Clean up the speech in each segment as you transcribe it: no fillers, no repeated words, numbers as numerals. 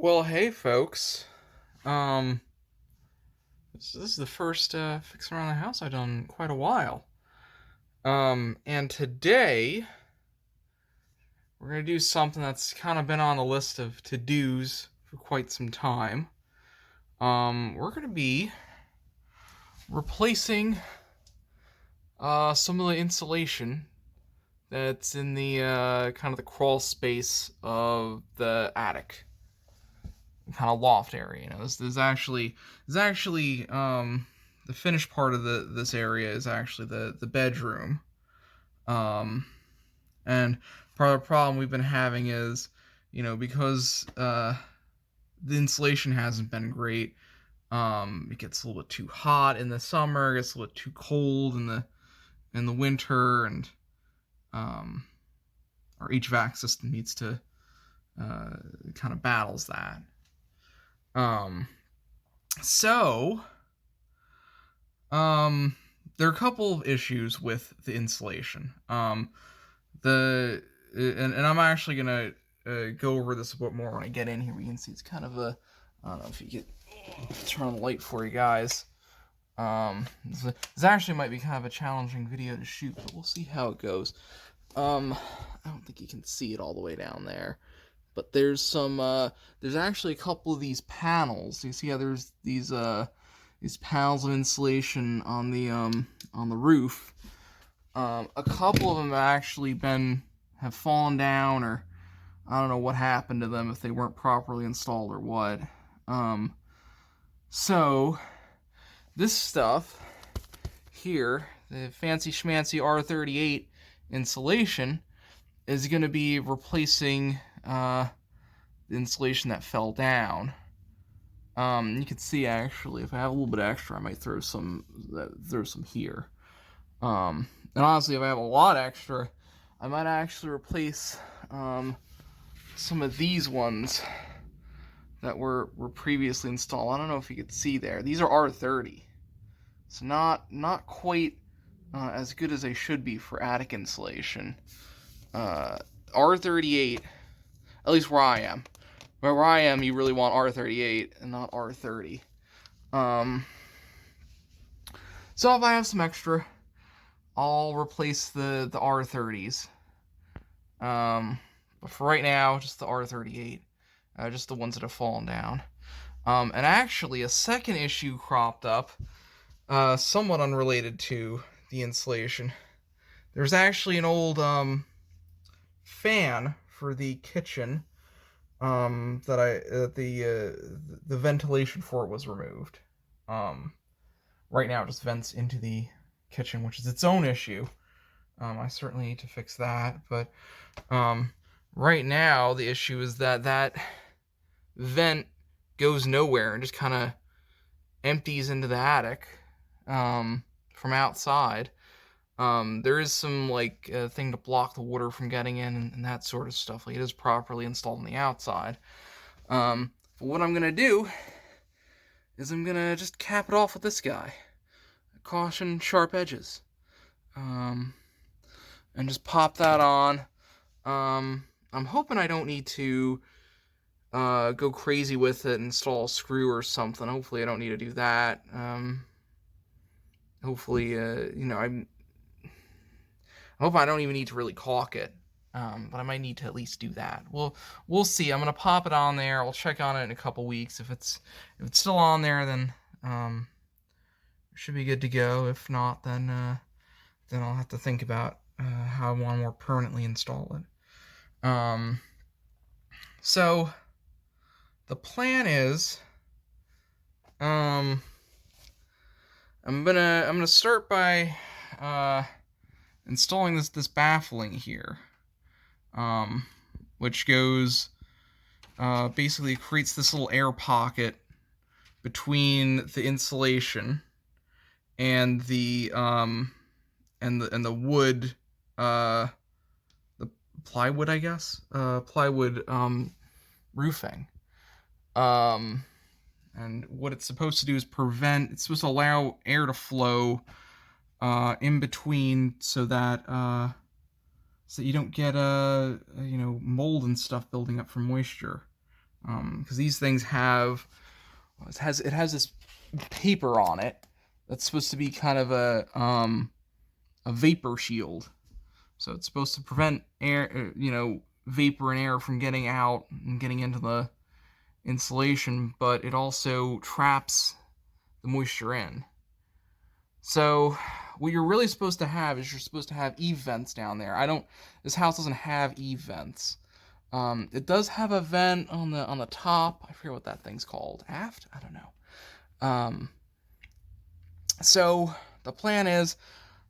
Well, hey, folks. Um, this is the first fixing around the house I've done in quite a while. And today we're gonna do something that's kind of been on the list of to-dos for quite some time. We're gonna be replacing some of the insulation that's in the kind of the crawl space of the attic, kind of loft area. This is actually the finished part of this area is actually the bedroom. Um, and part of the problem we've been having is, because the insulation hasn't been great. It gets a little bit too hot in the summer, it gets a little bit too cold in the winter, and our HVAC system needs to kind of battles that. Um, so there are a couple of issues with the insulation. The and I'm actually gonna go over this a bit more when I get in here. You can see it's kind of a, I don't know if you get turn on the light for you guys. This actually might be kind of a challenging video to shoot, but we'll see how it goes. I don't think you can see it all the way down there, but there's actually a couple of these panels. You see how there's these panels of insulation on the roof. A couple of them have fallen down, or I don't know what happened to them, if they weren't properly installed or what. So this stuff here, the fancy schmancy R38 insulation, is going to be replacing the insulation that fell down. You can see, actually, if I have a little bit extra, I might throw some here. And honestly, if I have a lot extra, I might actually replace some of these ones that were previously installed. I don't know if you could see there. These are R30, so not quite as good as they should be for attic insulation. R38, at least where I am. Where I am, you really want R38 and not R30. So if I have some extra, I'll replace the R30s. But for right now, just the R38. Just the ones that have fallen down. And actually, a second issue cropped up, somewhat unrelated to the insulation. There's actually an old fan for the kitchen that the ventilation for it was removed. Right now, it just vents into the kitchen, which is its own issue. I certainly need to fix that, but right now the issue is that vent goes nowhere and just kind of empties into the attic from outside. There is some thing to block the water from getting in and that sort of stuff. Like, it is properly installed on the outside. But what I'm gonna do is I'm gonna just cap it off with this guy. Caution sharp edges. And just pop that on. I'm hoping I don't need to go crazy with it and install a screw or something. Hopefully I don't need to do that. Hopefully, I hope I don't even need to really caulk it. But I might need to at least do that. We'll see. I'm gonna pop it on there. I'll check on it in a couple weeks. If it's still on there, then it should be good to go. If not, then I'll have to think about how I want to more permanently install it. So the plan is, I'm gonna start by installing this baffling here, which goes basically creates this little air pocket between the insulation and the wood, the plywood, I guess, plywood roofing. And what it's supposed to do is it's supposed to allow air to flow in between, so that you don't get mold and stuff building up from moisture. because these things have it has this paper on it that's supposed to be kind of a vapor shield. So it's supposed to prevent air, vapor and air from getting out and getting into the insulation, but it also traps the moisture in. So what you're really supposed to have is you're supposed to have eave vents down there. This house doesn't have eave vents. It does have a vent on the top. I forget what that thing's called. Aft? I don't know. So the plan is,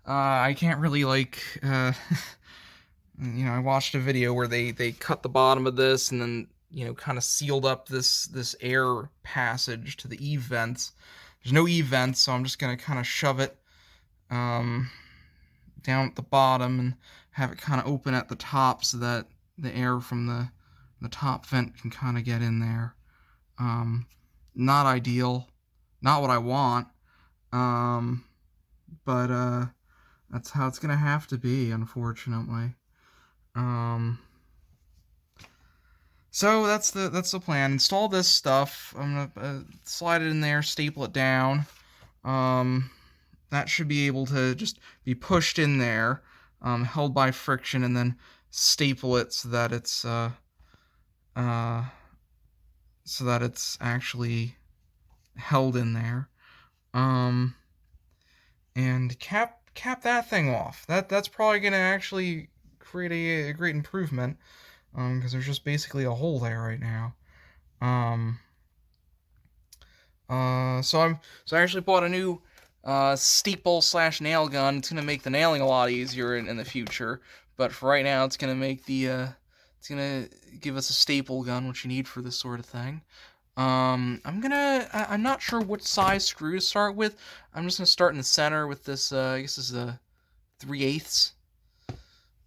I can't really I watched a video where they cut the bottom of this and then, kind of sealed up this air passage to the eave vents. There's no eave vents, so I'm just going to kind of shove it down at the bottom and have it kind of open at the top so that the air from the top vent can kind of get in there. Not ideal. Not what I want. But that's how it's going to have to be, unfortunately. So that's the plan. Install this stuff. I'm gonna slide it in there, staple it down. That should be able to just be pushed in there, held by friction, and then staple it so that it's actually held in there. And cap that thing off. That's probably gonna actually create a great improvement. Because there's just basically a hole there right now. So I actually bought a new staple / nail gun. It's gonna make the nailing a lot easier in the future. But for right now, it's gonna make it's gonna give us a staple gun, which you need for this sort of thing. I'm not sure what size screw to start with. I'm just gonna start in the center with this. I guess this is a 3/8.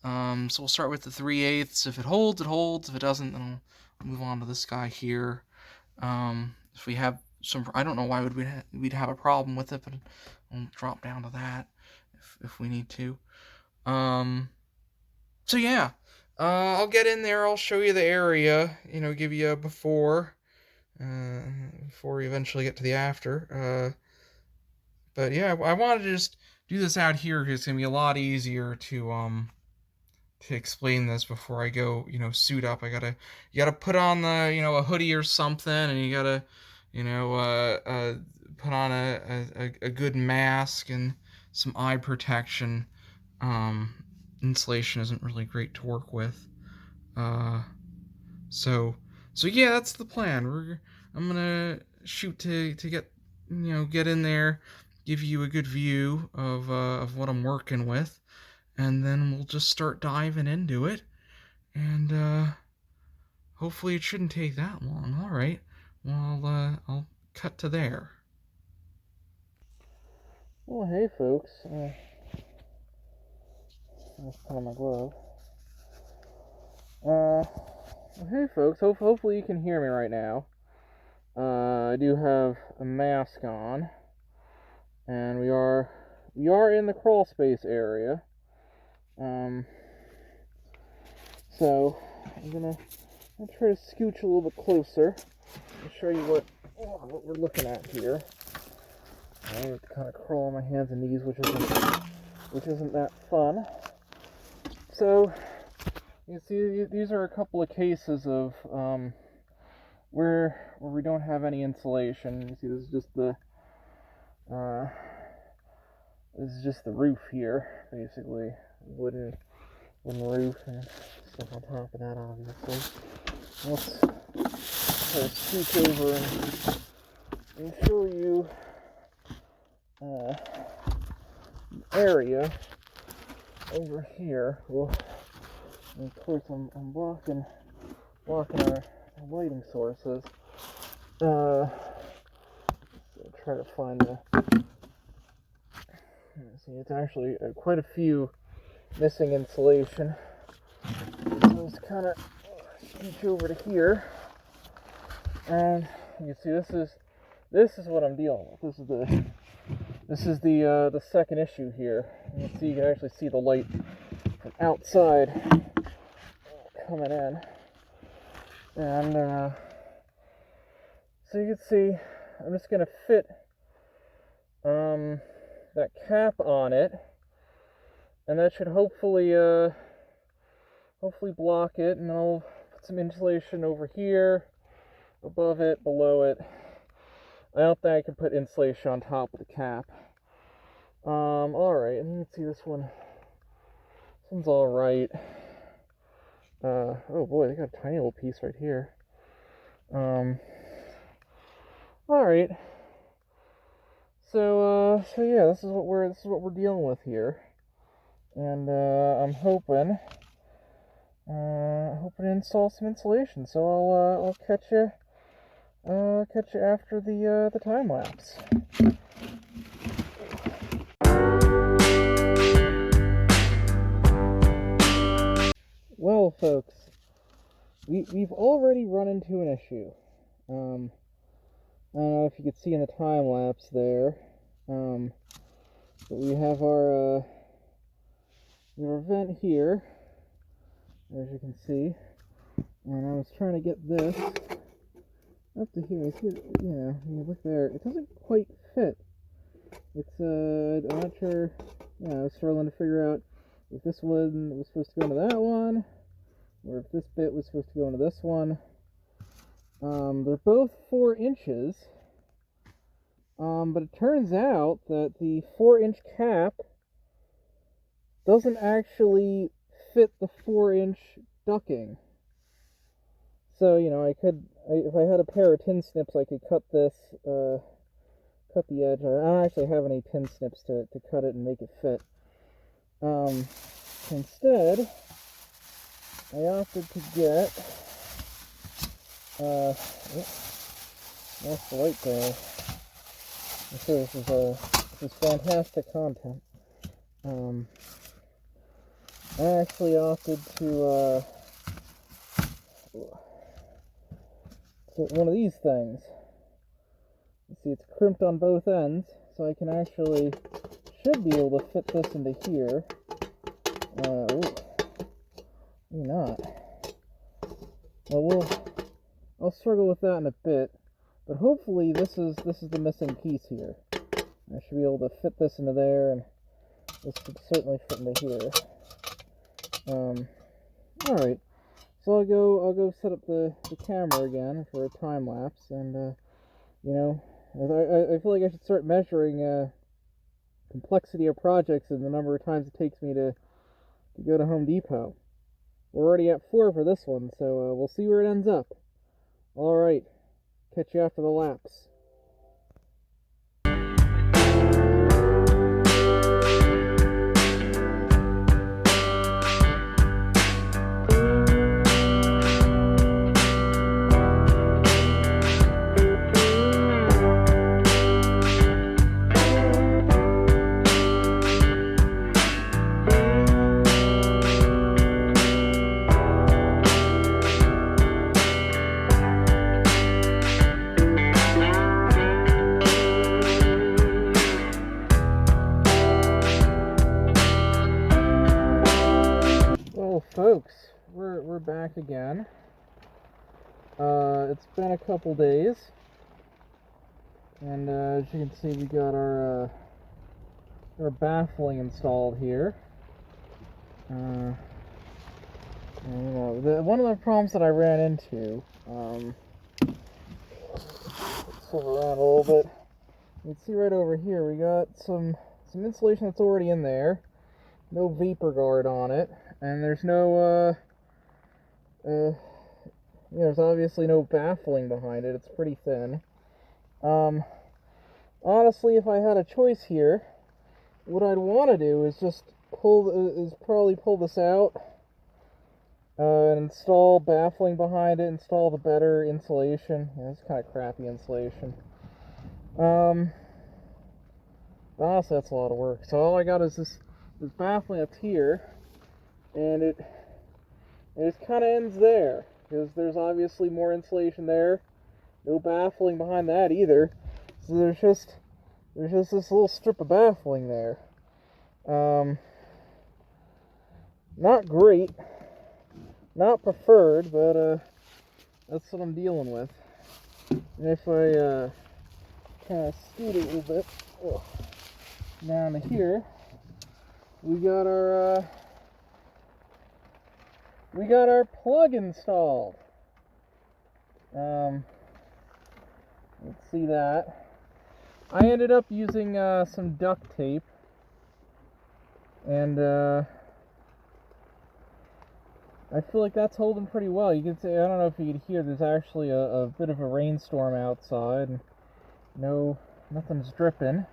So we'll start with the 3/8. If it holds, it holds. If it doesn't, then I'll move on to this guy here. If we have I don't know why we'd have a problem with it, but I'll drop down to that if we need to. So yeah, I'll get in there. I'll show you the area. Give you a before we eventually get to the after. But yeah, I wanted to just do this out here because it's gonna be a lot easier to explain this before I go, suit up. You gotta put on a hoodie or something, and you gotta, put on a good mask and some eye protection. Insulation isn't really great to work with. So yeah, that's the plan. I'm gonna shoot to get in there, give you a good view of what I'm working with. And then we'll just start diving into it. And hopefully it shouldn't take that long. Alright. Well, I'll cut to there. Well, hey folks. Let's put on my glove. Hey folks. Hopefully you can hear me right now. I do have a mask on. And we are in the crawl space area. So I'm gonna try to scooch a little bit closer and show you what we're looking at here. I have to kind of crawl on my hands and knees, which isn't that fun. So you see, these are a couple of cases of where we don't have any insulation. You see, this is just the roof here, basically. Wooden roof and stuff on top of that, obviously. Let's try to scoot over and show you the area over here. Well, and of course, I'm blocking our lighting sources. So try to find see, it's actually quite a few missing insulation. So let's kind of scooch over to here, and you can see this is what I'm dealing with. This is the second issue here. You can actually see the light from outside coming in, and So you can see, I'm just going to fit that cap on it, and that should hopefully block it, and I'll put some insulation over here, above it, below it. I don't think I can put insulation on top of the cap. Alright, and you can see this one. This one's alright. Oh boy, they got a tiny little piece right here. Alright. So yeah, this is what we're dealing with here. And I'm hoping to install some insulation. So I'll catch you after the time lapse. Well, folks, we've already run into an issue. I don't know if you could see in the time lapse there, but we have our vent here, as you can see, and I was trying to get this up to here. See, you look there, it doesn't quite fit. It's I'm not sure. Yeah, I was struggling to figure out if this one was supposed to go into that one, or if this bit was supposed to go into this one. They're both 4 inches, but it turns out that the 4-inch cap doesn't actually fit the 4-inch ducking. So, if I had a pair of tin snips, I could cut this, cut the edge. I don't actually have any tin snips to cut it and make it fit. Instead, I opted to get, lost the light there. I'm sure this is fantastic content. I actually opted to one of these things. You see, it's crimped on both ends, so I can should be able to fit this into here. Maybe not. Well, I'll struggle with that in a bit, but hopefully this is the missing piece here. I should be able to fit this into there, and this should certainly fit into here. Alright, so I'll go set up the camera again for a time lapse, and I feel like I should start measuring complexity of projects and the number of times it takes me to go to Home Depot. We're already at 4 for this one, so we'll see where it ends up. Alright, catch you after the lapse. Folks, we're back again. It's been a couple days, and as you can see, we got our baffling installed here. One of the problems that I ran into, let's flip around a little bit. You can see right over here, we got some insulation that's already in there, no vapor guard on it. And there's no, there's obviously no baffling behind it. It's pretty thin. Honestly, if I had a choice here, what I'd want to do is just probably pull this out, and install baffling behind it, install the better insulation. Yeah, it's kind of crappy insulation. Honestly, that's a lot of work. So all I got is this baffling up here. And it just kind of ends there, because there's obviously more insulation there. No baffling behind that either. So there's just this little strip of baffling there. Not great, not preferred, but that's what I'm dealing with. And if I kind of scoot a little bit down to here, we got our plug installed. Let's see that. I ended up using some duct tape, and I feel like that's holding pretty well. You can see, I don't know if you could hear, there's actually a bit of a rainstorm outside, and nothing's dripping,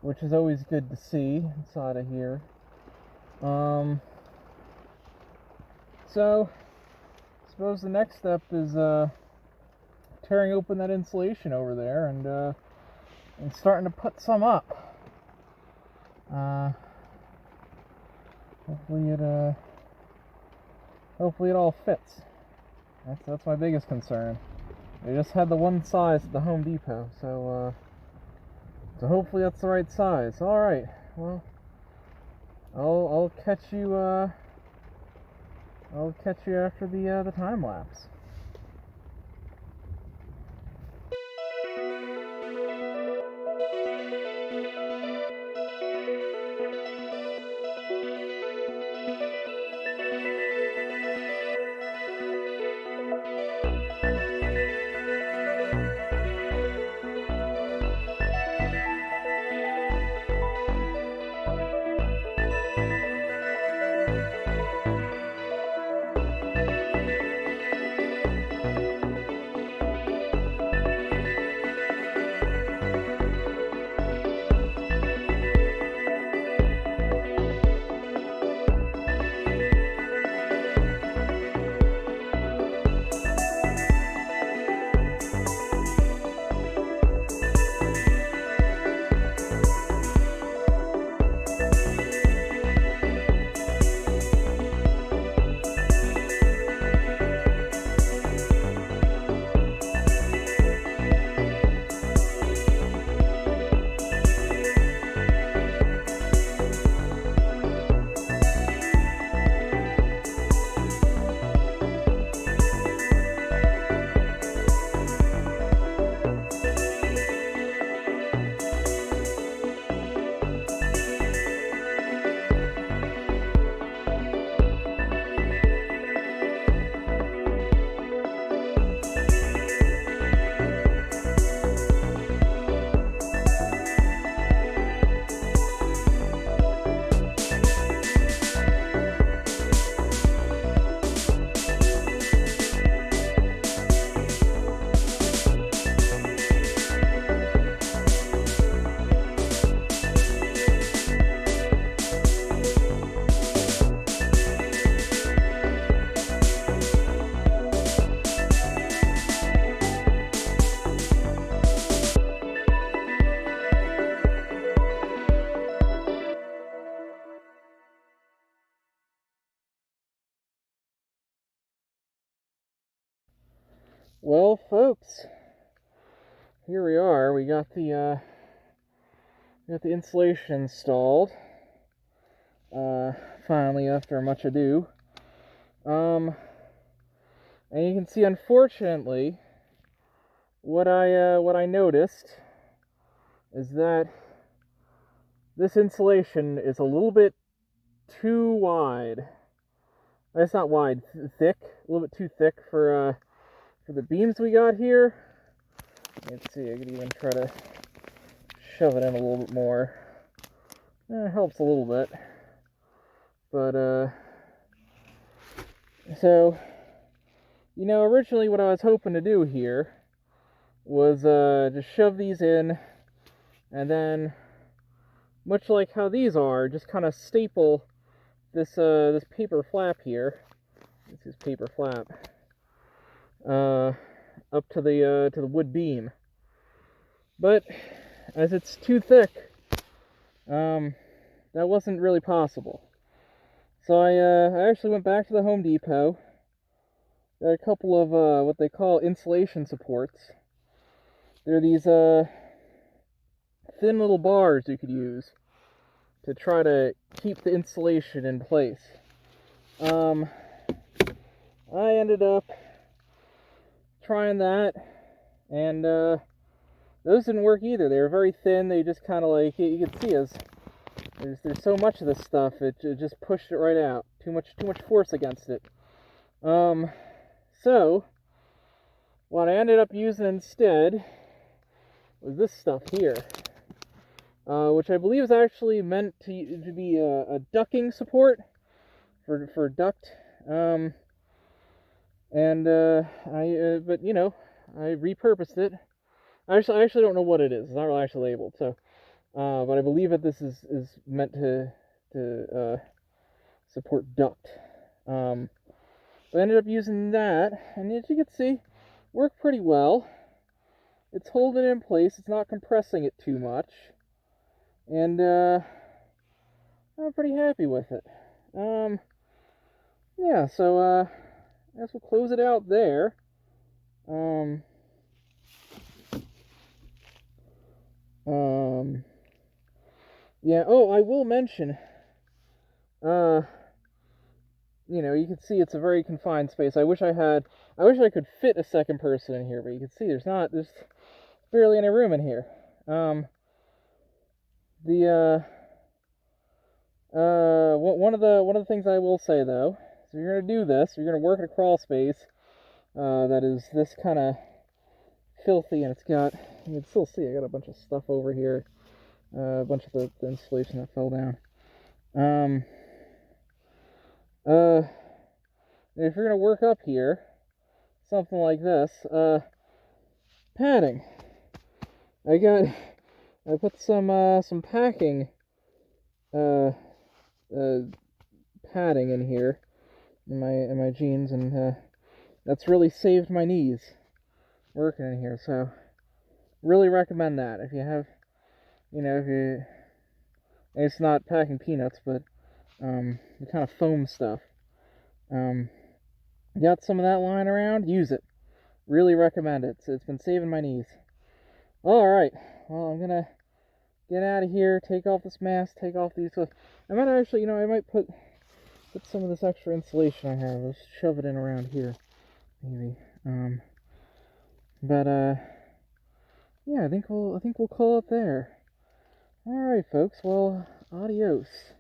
which is always good to see inside of here. So I suppose the next step is tearing open that insulation over there and starting to put some up. Hopefully it all fits. That's my biggest concern. They just had the one size at the Home Depot, so hopefully that's the right size. All right. Well, I'll catch you. I'll catch you after the time lapse. Well, folks, here we are. We got the insulation installed. Finally, after much ado. And you can see, unfortunately, what I noticed is that this insulation is a little bit too wide. It's not wide, thick. A little bit too thick for the beams we got here. Let's see, I could even try to shove it in a little bit more. It helps a little bit. But, so, you know, originally what I was hoping to do here was just shove these in, and then, much like how these are, just kind of staple this paper flap here. This is paper flap. Up to the wood beam. But as it's too thick, that wasn't really possible. So I actually went back to the Home Depot. Got a couple of what they call insulation supports. They're these thin little bars you could use to try to keep the insulation in place. I ended up trying that, and those didn't work either. They were very thin. They just kind of like, you can see as there's so much of this stuff, it just pushed it right out. Too much force against it. So what I ended up using instead was this stuff here, which I believe is actually meant to be a ducking support for duct. But you know, I repurposed it. I actually don't know what it is. It's not really actually labeled. So, but I believe that this is meant to support duct. So I ended up using that, and as you can see, worked pretty well. It's holding it in place. It's not compressing it too much, and I'm pretty happy with it. Yeah. So I guess we'll close it out there. Yeah, oh, I will mention, you know, you can see it's a very confined space. I wish I could fit a second person in here, but you can see there's barely any room in here. One of the things I will say though, is if you're gonna do this, you're gonna work in a crawl space, that is this kind of filthy, and it's got, you can still see I got a bunch of stuff over here, a bunch of the insulation that fell down. If you're gonna work up here, something like this, padding. I put some packing, padding in here in my jeans, and that's really saved my knees working in here. So really recommend that if you have, you know, it's not packing peanuts, but the kind of foam stuff. Got some of that lying around, use it. Really recommend it. It's been saving my knees. Alright, well, I'm gonna get out of here, take off this mask, take off these. I might actually, you know, I might put some of this extra insulation I have, just shove it in around here, maybe. But yeah, I think we'll call it there. Alright, folks, well, adios.